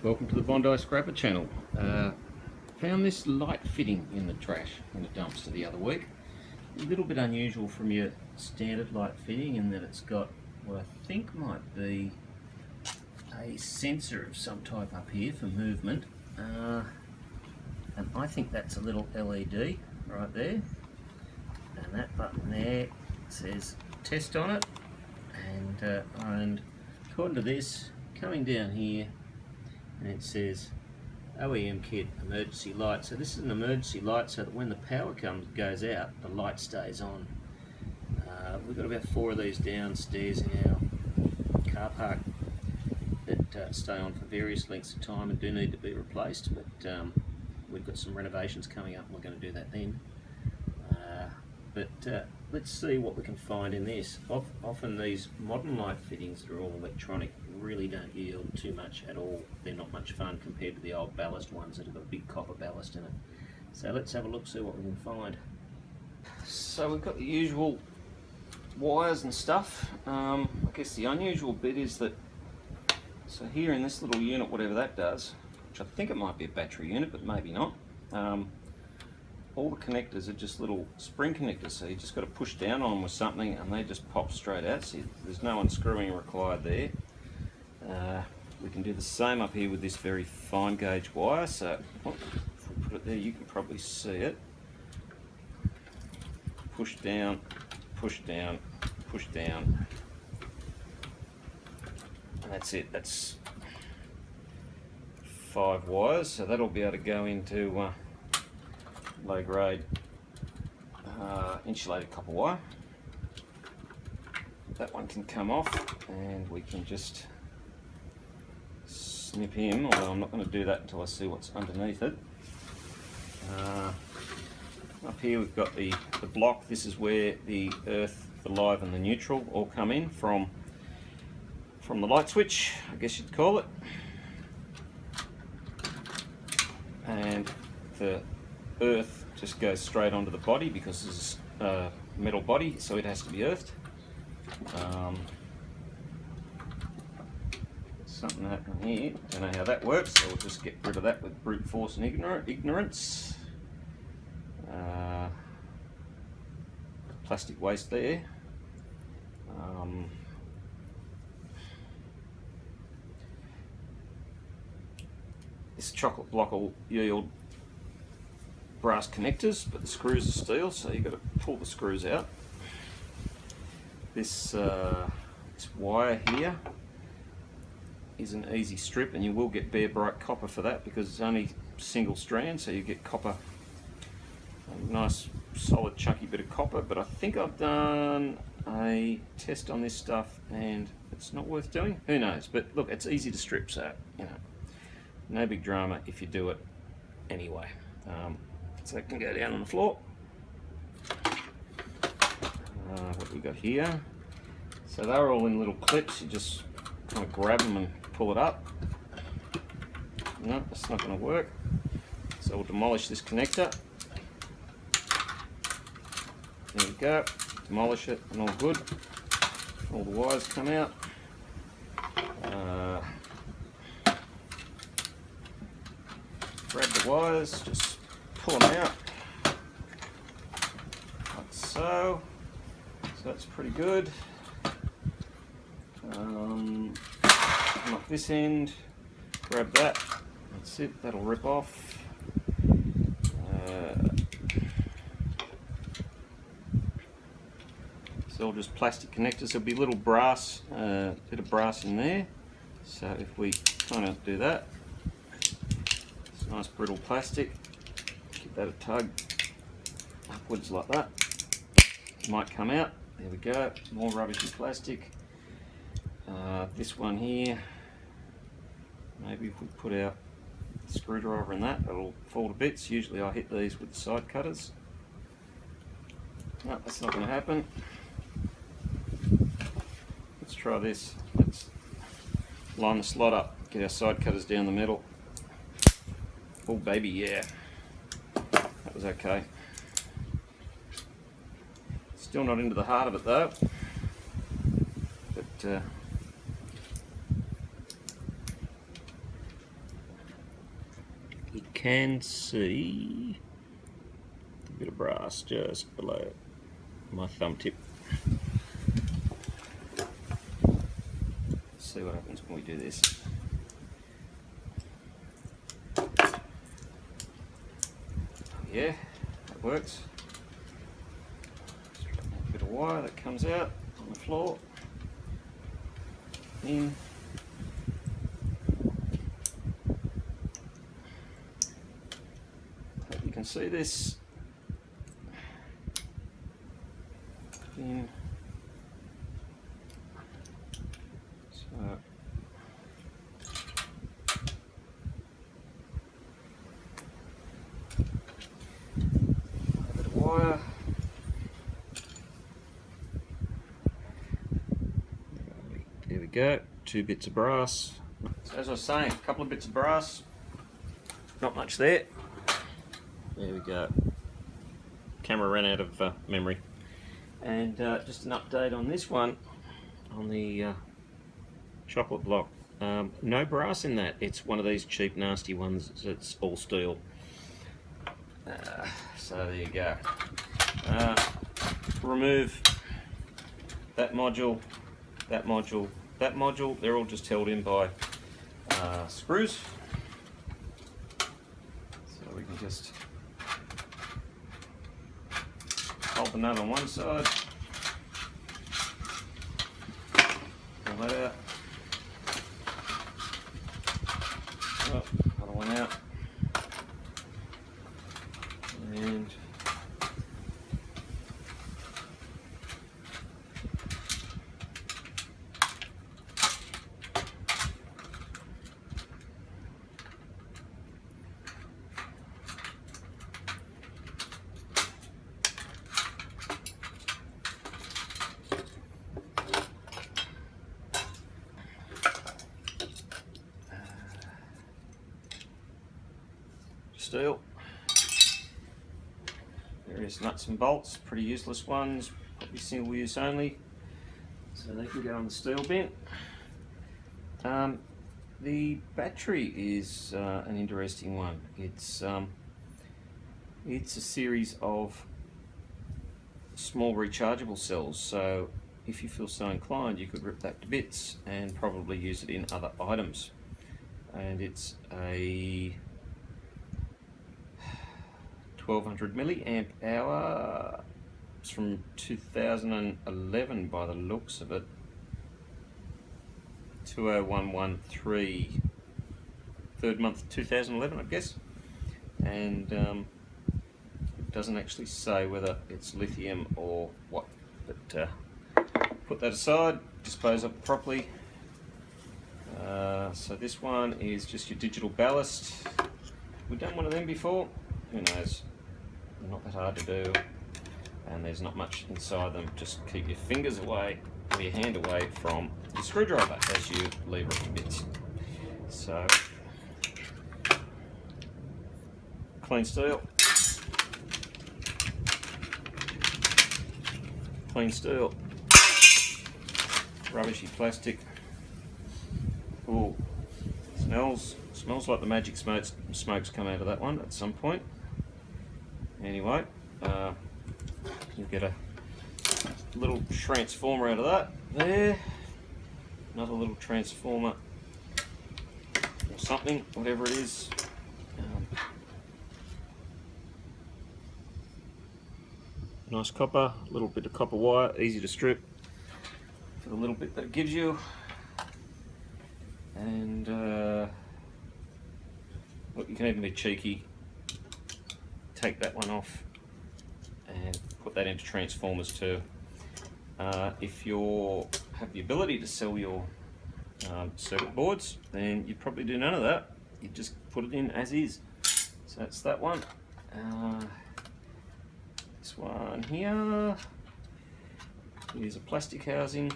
Welcome to the Bondi Scrapper channel. Found this light fitting in the trash in a dumpster the other week. A little bit unusual from your standard light fitting in that it's got what I think might be a sensor of some type up here for movement. And I think that's a little LED right there. And that button there says test on it. And according to this, coming down here, and it says OEM kit emergency light. So this is an emergency light so that when the power goes out, the light stays on. We've got about 4 of these downstairs in our car park that stay on for various lengths of time and do need to be replaced, but we've got some renovations coming up and we're going to do that then. Let's see what we can find in this. Often these modern light fittings that are all electronic really don't yield too much at all. They're not much fun compared to the old ballast ones that have got a big copper ballast in it. So let's have a look, see what we can find. So we've got the usual wires and stuff. I guess the unusual bit is that, so here in this little unit, whatever that does, which I think it might be a battery unit, but maybe not, all the connectors are just little spring connectors, so you just got to push down on them with something and they just pop straight out. So there's no unscrewing required there. We can do the same up here with this very fine gauge wire. So if we put it there, you can probably see it. Push down, push down, push down, and that's it. That's 5 wires, so that'll be able to go into low grade insulated copper wire. That one can come off and we can just snip him, although I'm not going to do that until I see what's underneath it. Up here we've got the block. This is where the earth, the live and the neutral all come in from the light switch, I guess you'd call it. And the earth just goes straight onto the body because it's a metal body, so it has to be earthed. Something happening here, don't know how that works, so we'll just get rid of that with brute force and ignorance. Plastic waste there. This chocolate block will yield brass connectors, but the screws are steel, so you've got to pull the screws out. This wire here is an easy strip, and you will get bare bright copper for that because it's only single strand, so you get copper, a nice solid chunky bit of copper. But I think I've done a test on this stuff and it's not worth doing. Who knows? But look, it's easy to strip, so you know, no big drama if you do it anyway. So it can go down on the floor. What have we got here? So they're all in little clips. You just kind of grab them and pull it up. No, that's not going to work. So we'll demolish this connector. There we go. Demolish it and all good. All the wires come out. Grab the wires, just pull them out like so. So that's pretty good. Come up this end, grab that, that's it, that'll rip off. It's all just plastic connectors. There'll be little brass, bit of brass in there. So if we kind of do that, it's nice brittle plastic, give that a tug upwards like that. It might come out. There we go, more rubbishy plastic. This one here, maybe if we put our screwdriver in that, it'll fall to bits. Usually I hit these with the side cutters. No, that's not going to happen. Let's try this. Let's line the slot up, get our side cutters down the middle. Oh baby, yeah, that was okay. Still not into the heart of it though, but you can see a bit of brass just below my thumb tip. Let's see what happens when we do this. Yeah, that works. A bit of wire that comes out on the floor. In. Hope you can see this. In. So. A bit of wire. There we go, 2 bits of brass. So as I was saying, a couple of bits of brass, not much there. There we go. Camera ran out of memory. And just an update on this one, on the chocolate block. No brass in that. It's one of these cheap nasty ones. It's all steel. So there you go. Remove that module, that module, that module. They're all just held in by screws. So we can just hold the nut on one side, pull that out, oh, other one out, and steel. Various nuts and bolts, pretty useless ones, probably single use only, so they can go on the steel bin. The battery is an interesting one. It's a series of small rechargeable cells, so if you feel so inclined you could rip that to bits and probably use it in other items. And it's a 1200 milliamp hour. It's from 2011 by the looks of it. 20113, third month 2011, I guess. And it doesn't actually say whether it's lithium or what, but put that aside, dispose of it properly. So this one is just your digital ballast. We've done one of them before, who knows, they're not that hard to do, and there's not much inside them. Just keep your fingers away, or your hand away from the screwdriver as you lever it to bits. So, clean steel, clean steel, rubbishy plastic. Ooh, smells like the magic smokes come out of that one at some point. Anyway, you get a little transformer out of that there, another little transformer or something, whatever it is. Nice copper, a little bit of copper wire, easy to strip for the little bit that it gives you. And look, you can even be cheeky, take that one off and put that into transformers too. If you have the ability to sell your circuit boards, then you'd probably do none of that. You just put it in as is. So that's that one. This one here is a plastic housing.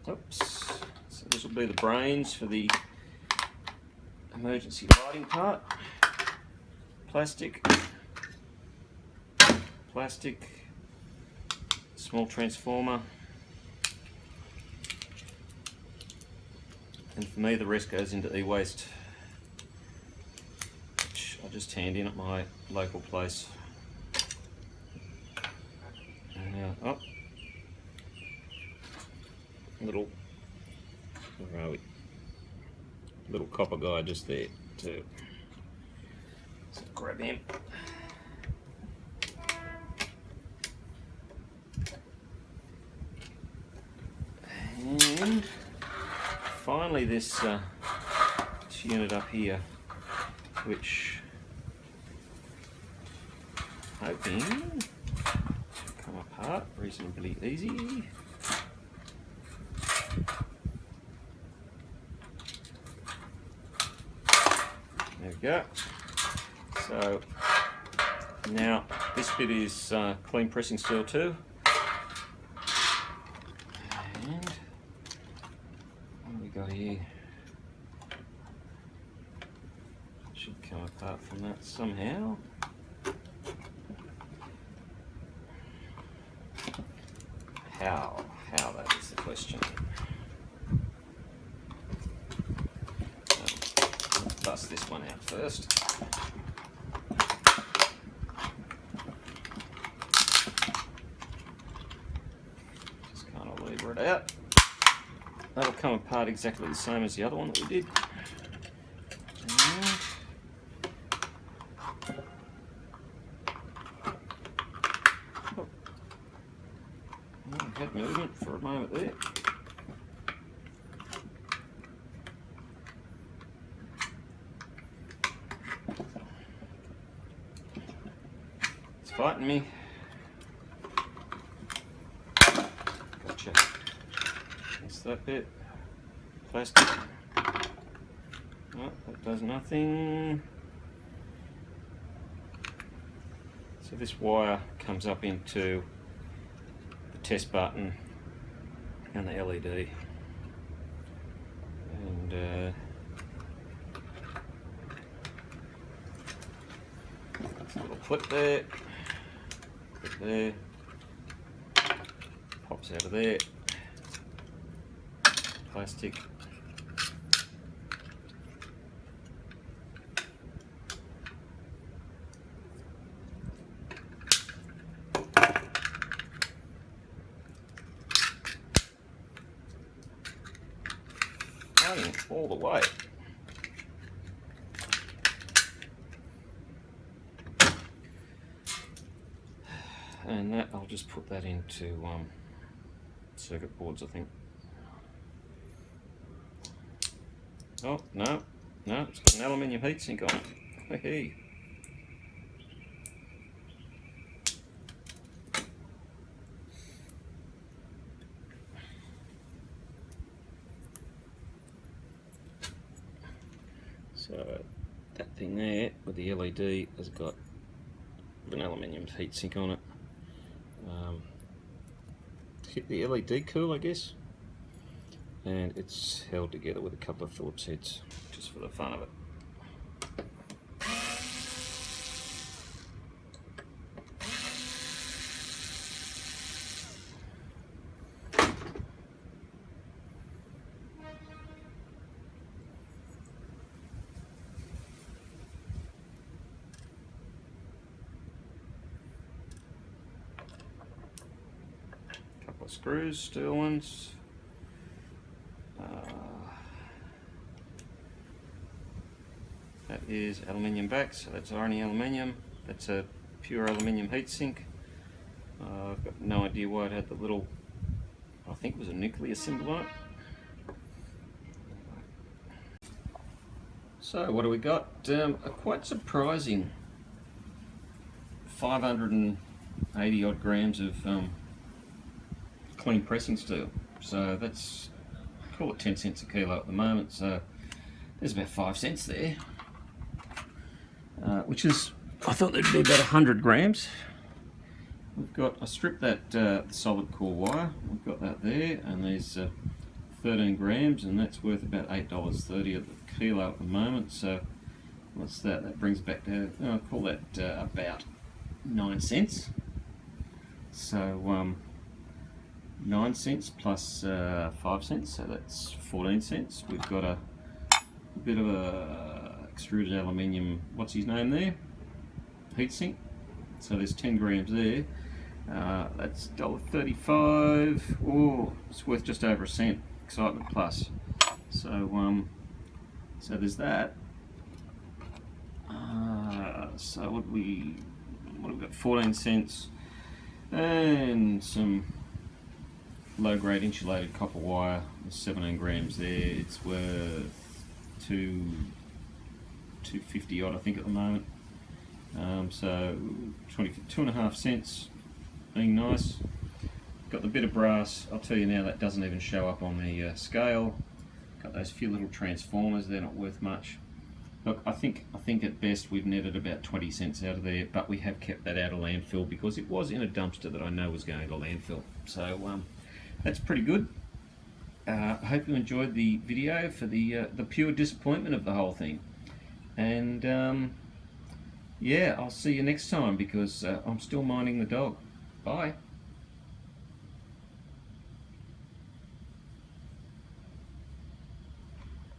Oops. So this will be the brains for the emergency lighting part. Plastic, small transformer, and for me the rest goes into e-waste. just hand in at my local place. Oh, little, where are we? Little copper guy just there too. So grab him. And finally this unit up here, which hoping come apart reasonably easy. There we go. So now this bit is clean pressing steel too. And what have we got here? Should come apart from that somehow. How that is the question. Let's bust this one out first. Just kind of lever it out. That'll come apart exactly the same as the other one that we did. Had movement for a moment there. It's fighting me. Gotcha. That's that bit. Plastic. No, that does nothing. So this wire comes up into test button and the LED, and a little clip there, pops out of there, plastic. All the way. And that, I'll just put that into circuit boards, I think. Oh, no, it's got an aluminium heatsink on it. Hey. So that thing there with the LED has got an aluminium heatsink on it. Keep the LED cool, I guess. And it's held together with a couple of Phillips heads, just for the fun of it. Screws, steel ones. That is aluminium back, so that's only aluminium. That's a pure aluminium heatsink. I've got no idea why it had the little, I think it was a nuclear symbol on it. So what do we got? A quite surprising 580 odd grams of clean pressing steel. So that's, call it 10 cents a kilo at the moment, so there's about 5 cents there, which is, I thought there'd be about 100 grams. We've got, I stripped that solid core wire, we've got that there, and there's 13 grams, and that's worth about $8.30 at the kilo at the moment. So what's that? That brings back to, I'll call that about 9 cents. So 9 cents plus 5 cents, so that's 14 cents. We've got a bit of a extruded aluminium, what's his name there? Heatsink. So there's 10 grams there. That's $1.35. Oh, it's worth just over a cent. Excitement Plus. So so there's that. So what have we got? 14 cents and some low grade insulated copper wire. 17 grams there. It's worth $2.50 odd, I think, at the moment. So 2.5 cents, being nice. Got the bit of brass. I'll tell you now, that doesn't even show up on the scale. Got those few little transformers. They're not worth much. Look, I think at best we've netted about 20 cents out of there, but we have kept that out of landfill because it was in a dumpster that I know was going to landfill. So that's pretty good. I hope you enjoyed the video for the pure disappointment of the whole thing. And yeah, I'll see you next time because I'm still minding the dog. Bye.